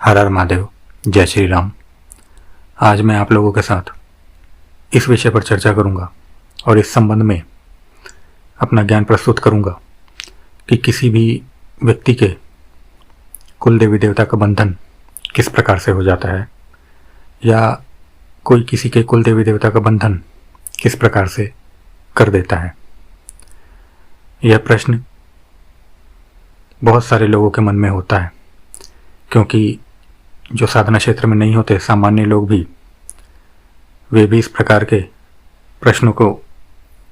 हर हर महादेव, जय श्री राम। आज मैं आप लोगों के साथ इस विषय पर चर्चा करूंगा और इस संबंध में अपना ज्ञान प्रस्तुत करूंगा कि किसी भी व्यक्ति के कुल देवी देवता का बंधन किस प्रकार से हो जाता है या कोई किसी के कुल देवी देवता का बंधन किस प्रकार से कर देता है। यह प्रश्न बहुत सारे लोगों के मन में होता है, क्योंकि जो साधना क्षेत्र में नहीं होते सामान्य लोग भी वे भी इस प्रकार के प्रश्नों को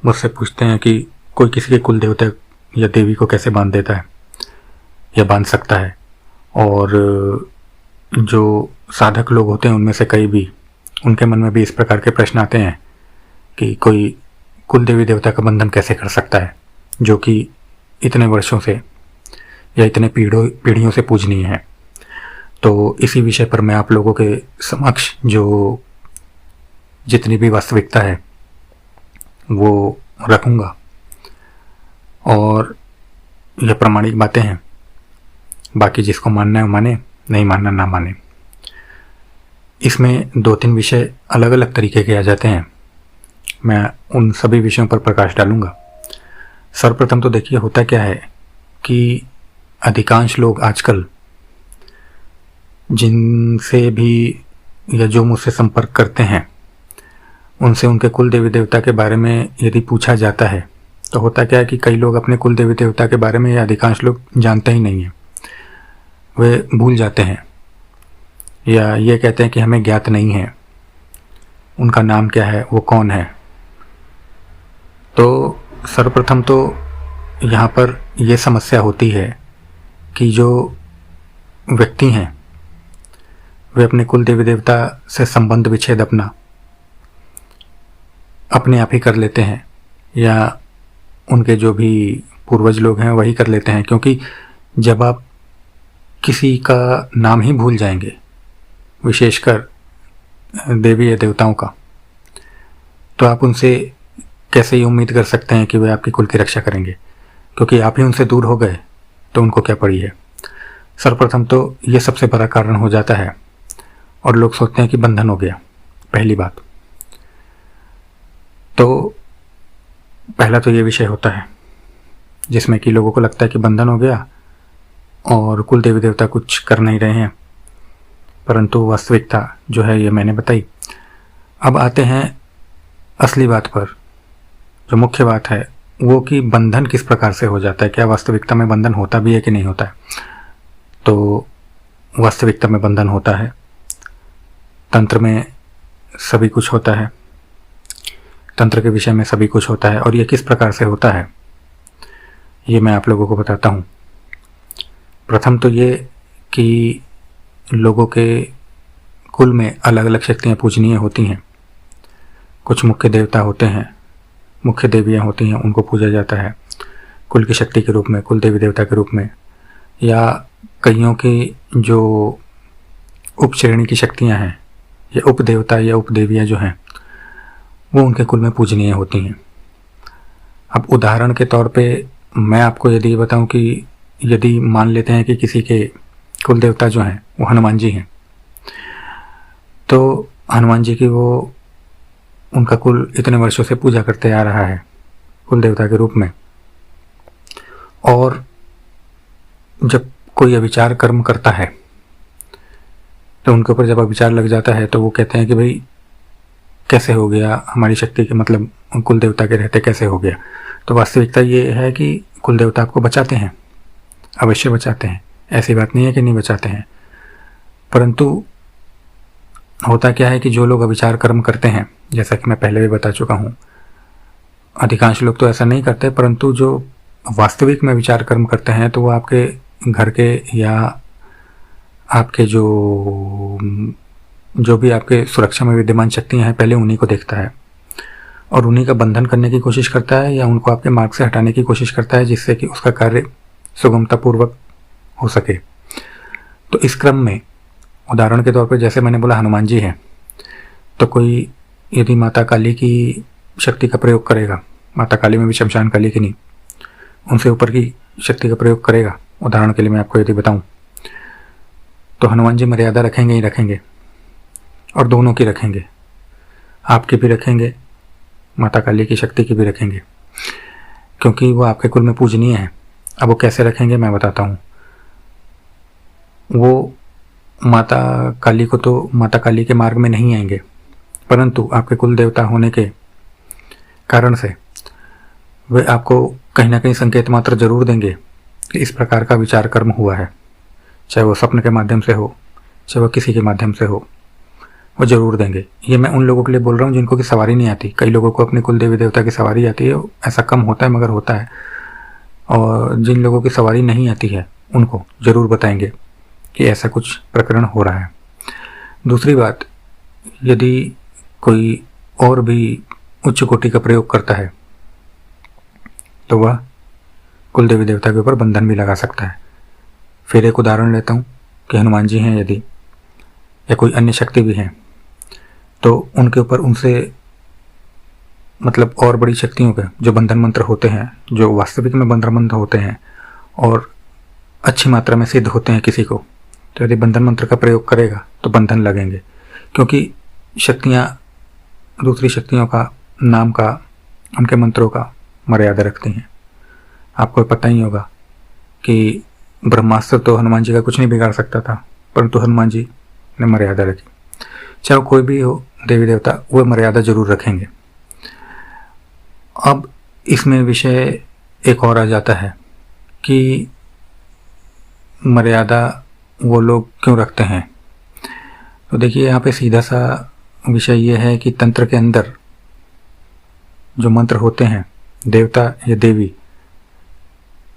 मुझसे पूछते हैं कि कोई किसी के कुल देवता या देवी को कैसे बांध देता है या बांध सकता है। और जो साधक लोग होते हैं उनमें से कई भी उनके मन में भी इस प्रकार के प्रश्न आते हैं कि कोई कुल देवी देवता का बंधन कैसे कर सकता है जो कि इतने वर्षों से या इतने पीढ़ियों से पूजनीय है। तो इसी विषय पर मैं आप लोगों के समक्ष जो जितनी भी वास्तविकता है वो रखूँगा और यह प्रामाणिक बातें हैं। बाकी जिसको मानना है माने, नहीं मानना ना माने। इसमें 2-3 विषय अलग अलग तरीके के आ जाते हैं। मैं उन सभी विषयों पर प्रकाश डालूंगा। सर्वप्रथम तो देखिए होता क्या है कि अधिकांश लोग आजकल जिनसे भी या जो मुझसे संपर्क करते हैं उनसे उनके कुल देवी देवता के बारे में यदि पूछा जाता है तो होता क्या है कि कई लोग अपने कुल देवी देवता के बारे में या अधिकांश लोग जानते ही नहीं हैं, वे भूल जाते हैं या ये कहते हैं कि हमें ज्ञात नहीं है उनका नाम क्या है, वो कौन है। तो सर्वप्रथम तो यहाँ पर यह समस्या होती है कि जो व्यक्ति हैं वे अपने कुल देवी देवता से संबंध विच्छेद अपने आप ही कर लेते हैं या उनके जो भी पूर्वज लोग हैं वही कर लेते हैं। क्योंकि जब आप किसी का नाम ही भूल जाएंगे, विशेषकर देवी या देवताओं का, तो आप उनसे कैसे ये उम्मीद कर सकते हैं कि वे आपकी कुल की रक्षा करेंगे, क्योंकि आप ही उनसे दूर हो गए तो उनको क्या पड़ी है। सर्वप्रथम तो ये सबसे बड़ा कारण हो जाता है और लोग सोचते हैं कि बंधन हो गया। पहली बात तो पहला तो ये विषय होता है जिसमें कि लोगों को लगता है कि बंधन हो गया और कुल देवी देवता कुछ कर नहीं रहे हैं, परंतु वास्तविकता जो है ये मैंने बताई। अब आते हैं असली बात पर। जो मुख्य बात है वो कि बंधन किस प्रकार से हो जाता है, क्या वास्तविकता में बंधन होता भी है कि नहीं होता है। तो वास्तविकता में बंधन होता है। तंत्र में सभी कुछ होता है, तंत्र के विषय में सभी कुछ होता है। और ये किस प्रकार से होता है ये मैं आप लोगों को बताता हूँ। प्रथम तो ये कि लोगों के कुल में अलग अलग शक्तियाँ पूजनीय होती हैं। कुछ मुख्य देवता होते हैं, मुख्य देवियाँ होती हैं, उनको पूजा जाता है कुल की शक्ति के रूप में, कुल देवी देवता के रूप में। या कईयों की जो उप श्रेणी की शक्तियाँ हैं या उप देवता या उप देवियाँ जो हैं वो उनके कुल में पूजनीय होती हैं। अब उदाहरण के तौर पे मैं आपको यदि बताऊं कि यदि मान लेते हैं कि किसी के कुल देवता जो हैं वो हनुमान जी हैं, तो हनुमान जी की वो उनका कुल इतने वर्षों से पूजा करते आ रहा है कुल देवता के रूप में। और जब कोई अविचार कर्म करता है तो उनके ऊपर जब अविचार लग जाता है तो वो कहते हैं कि भाई कैसे हो गया, हमारी शक्ति के मतलब कुल देवता के रहते कैसे हो गया। तो वास्तविकता ये है कि कुल देवता आपको बचाते हैं, अवश्य बचाते हैं, ऐसी बात नहीं है कि नहीं बचाते हैं। परंतु होता क्या है कि जो लोग अविचार कर्म करते हैं, जैसा कि मैं पहले भी बता चुका हूँ, अधिकांश लोग तो ऐसा नहीं करते, परंतु जो वास्तविक में विचार कर्म करते हैं तो वो आपके घर के या आपके जो भी आपके सुरक्षा में विद्यमान शक्तियाँ हैं पहले उन्हीं को देखता है और उन्हीं का बंधन करने की कोशिश करता है या उनको आपके मार्ग से हटाने की कोशिश करता है जिससे कि उसका कार्य सुगमतापूर्वक हो सके। तो इस क्रम में उदाहरण के तौर पर जैसे मैंने बोला हनुमान जी हैं, तो कोई यदि माता काली की शक्ति का प्रयोग करेगा, माता काली में भी शमशान काली की नहीं, उनसे ऊपर की शक्ति का प्रयोग करेगा, उदाहरण के लिए मैं आपको यदि बताऊं, तो हनुमान जी मर्यादा रखेंगे ही रखेंगे, और दोनों की रखेंगे, आपकी भी रखेंगे, माता काली की शक्ति की भी रखेंगे, क्योंकि वो आपके कुल में पूजनीय है। अब वो कैसे रखेंगे मैं बताता हूँ। वो माता काली को तो माता काली के मार्ग में नहीं आएंगे, परंतु आपके कुल देवता होने के कारण से वे आपको कहीं ना कहीं संकेत मात्र जरूर देंगे कि इस प्रकार का विचार कर्म हुआ है, चाहे वो स्वप्न के माध्यम से हो, चाहे वो किसी के माध्यम से हो, वो जरूर देंगे। ये मैं उन लोगों के लिए बोल रहा हूँ जिनको की सवारी नहीं आती। कई लोगों को अपने कुल देवी देवता की सवारी आती है, ऐसा कम होता है मगर होता है। और जिन लोगों की सवारी नहीं आती है उनको जरूर बताएंगे कि ऐसा कुछ प्रकरण हो रहा है। दूसरी बात, यदि कोई और भी उच्च कोटि का प्रयोग करता है तो वह कुल देवी देवता के ऊपर बंधन भी लगा सकता है। फिर एक उदाहरण लेता हूँ कि हनुमान जी हैं यदि, या कोई अन्य शक्ति भी हैं, तो उनके ऊपर उनसे मतलब और बड़ी शक्तियों के जो बंधन मंत्र होते हैं, जो वास्तविक में बंधन मंत्र होते हैं और अच्छी मात्रा में सिद्ध होते हैं किसी को, तो यदि बंधन मंत्र का प्रयोग करेगा तो बंधन लगेंगे। क्योंकि शक्तियाँ दूसरी शक्तियों का नाम का, उनके मंत्रों का मर्यादा रखती हैं। आपको पता ही होगा कि ब्रह्मास्त्र तो हनुमान जी का कुछ नहीं बिगाड़ सकता था, परंतु हनुमान जी ने मर्यादा रखी। चाहे कोई भी हो देवी देवता, वो मर्यादा जरूर रखेंगे। अब इसमें विषय एक और आ जाता है कि मर्यादा वो लोग क्यों रखते हैं। तो देखिए, यहाँ पे सीधा सा विषय ये है कि तंत्र के अंदर जो मंत्र होते हैं, देवता या देवी,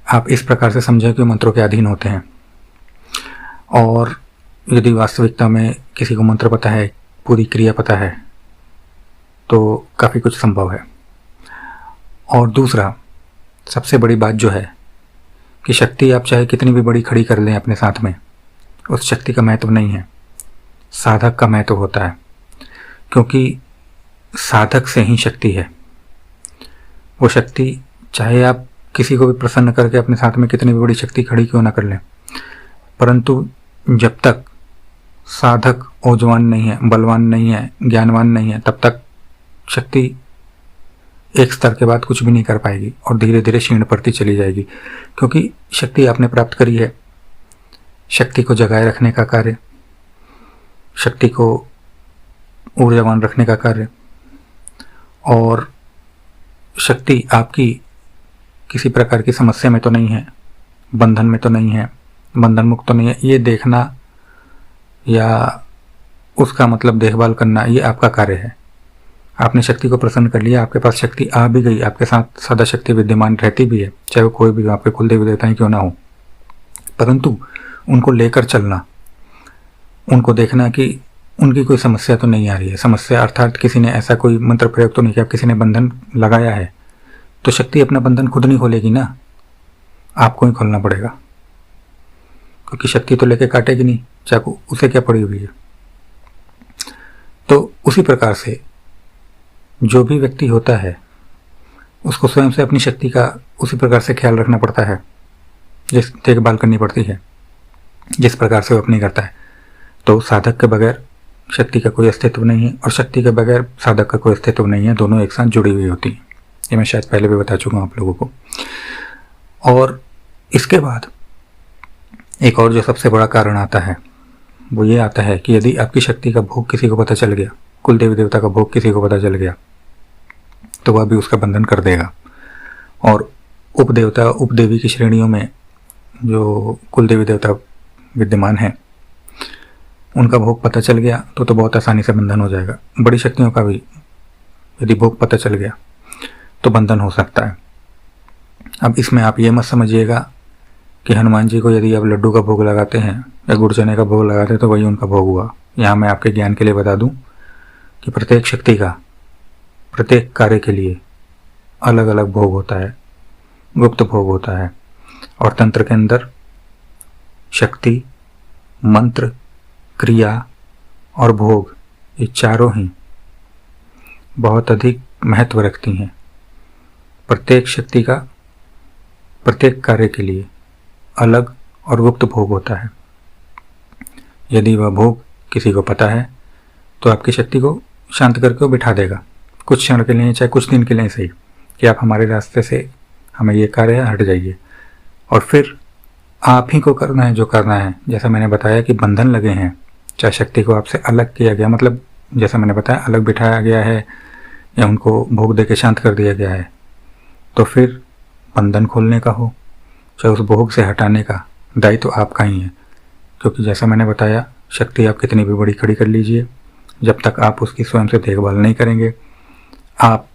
आप इस प्रकार से समझें कि मंत्रों के अधीन होते हैं। और यदि वास्तविकता में किसी को मंत्र पता है, पूरी क्रिया पता है, तो काफ़ी कुछ संभव है। और दूसरा सबसे बड़ी बात जो है कि शक्ति आप चाहे कितनी भी बड़ी खड़ी कर लें अपने साथ में, उस शक्ति का महत्व नहीं है, साधक का महत्व होता है। क्योंकि साधक से ही शक्ति है। वो शक्ति चाहे आप किसी को भी प्रसन्न करके अपने साथ में कितनी भी बड़ी शक्ति खड़ी क्यों ना कर लें, परंतु जब तक साधक ओजवान नहीं है, बलवान नहीं है, ज्ञानवान नहीं है, तब तक शक्ति एक स्तर के बाद कुछ भी नहीं कर पाएगी और धीरे धीरे क्षीण पड़ती चली जाएगी। क्योंकि शक्ति आपने प्राप्त करी है, शक्ति को जगाए रखने का कार्य, शक्ति को ऊर्जावान रखने का कार्य, और शक्ति आपकी किसी प्रकार की समस्या में तो नहीं है, बंधन में तो नहीं है, बंधन मुक्त तो नहीं है, ये देखना या उसका मतलब देखभाल करना, ये आपका कार्य है। आपने शक्ति को प्रसन्न कर लिया, आपके पास शक्ति आ भी गई, आपके साथ सदा शक्ति विद्यमान रहती भी है, चाहे वो कोई भी आपके कुल देवी देवता क्यों ना हो, परंतु उनको लेकर चलना, उनको देखना कि उनकी कोई समस्या तो नहीं आ रही है। समस्या अर्थात किसी ने ऐसा कोई मंत्र प्रयोग तो नहीं किया, किसी ने बंधन लगाया है, तो शक्ति अपना बंधन खुद नहीं खोलेगी ना, आपको ही खोलना पड़ेगा। क्योंकि शक्ति तो लेके काटेगी नहीं, चाहे उसे क्या पड़ी हुई है। तो उसी प्रकार से जो भी व्यक्ति होता है उसको स्वयं से अपनी शक्ति का उसी प्रकार से ख्याल रखना पड़ता है, जिस देखभाल करनी पड़ती है जिस प्रकार से वो अपनी करता है। तो साधक के बगैर शक्ति का कोई अस्तित्व नहीं है और शक्ति के बगैर साधक का कोई अस्तित्व नहीं है, दोनों एक साथ जुड़ी हुई होती हैं। ये मैं शायद पहले भी बता चुका हूँ आप लोगों को। और इसके बाद एक और जो सबसे बड़ा कारण आता है वो ये आता है कि यदि आपकी शक्ति का भोग किसी को पता चल गया, कुल देवी देवता का भोग किसी को पता चल गया, तो वह भी उसका बंधन कर देगा। और उपदेवता उपदेवी की श्रेणियों में जो कुल देवी देवता विद्यमान हैं, उनका भोग पता चल गया तो बहुत आसानी से बंधन हो जाएगा। बड़ी शक्तियों का भी यदि भोग पता चल गया तो बंधन हो सकता है। अब इसमें आप ये मत समझिएगा कि हनुमान जी को यदि आप लड्डू का भोग लगाते हैं या गुड़ चने का भोग लगाते हैं तो वही उनका भोग हुआ। यहाँ मैं आपके ज्ञान के लिए बता दूं कि प्रत्येक शक्ति का प्रत्येक कार्य के लिए अलग अलग भोग होता है, गुप्त भोग होता है। और तंत्र के अंदर शक्ति, मंत्र, क्रिया और भोग, ये चारों ही बहुत अधिक महत्व रखती हैं। प्रत्येक शक्ति का प्रत्येक कार्य के लिए अलग और गुप्त भोग होता है। यदि वह भोग किसी को पता है तो आपकी शक्ति को शांत करके वो बिठा देगा, कुछ क्षण के लिए, चाहे कुछ दिन के लिए सही, कि आप हमारे रास्ते से, हमें ये कार्य है, हट जाइए। और फिर आप ही को करना है जो करना है। जैसा मैंने बताया कि बंधन लगे हैं, चाहे शक्ति को आपसे अलग किया गया, मतलब जैसा मैंने बताया अलग बिठाया गया है या उनको भोग दे के शांत कर दिया गया है, तो फिर बंधन खोलने का हो चाहे उस भोग से हटाने का दायित्व तो आपका ही है। क्योंकि जैसा मैंने बताया, शक्ति आप कितनी भी बड़ी खड़ी कर लीजिए, जब तक आप उसकी स्वयं से देखभाल नहीं करेंगे, आप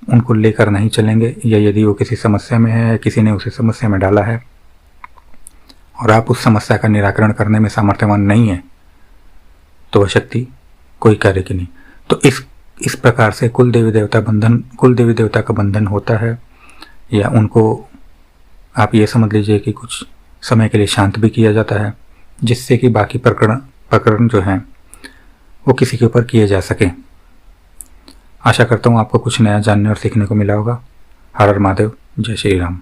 उनको लेकर नहीं चलेंगे, या यदि वो किसी समस्या में है, किसी ने उसे समस्या में डाला है और आप उस समस्या का निराकरण करने में सामर्थ्यवान नहीं है, तो वह शक्ति कोई कार्य की नहीं। तो इस प्रकार से कुल देवी देवता का बंधन होता है, या उनको आप ये समझ लीजिए कि कुछ समय के लिए शांत भी किया जाता है, जिससे कि बाकी प्रकरण जो हैं वो किसी के ऊपर किए जा सके। आशा करता हूँ आपको कुछ नया जानने और सीखने को मिला होगा। हर हर महादेव, जय श्री राम।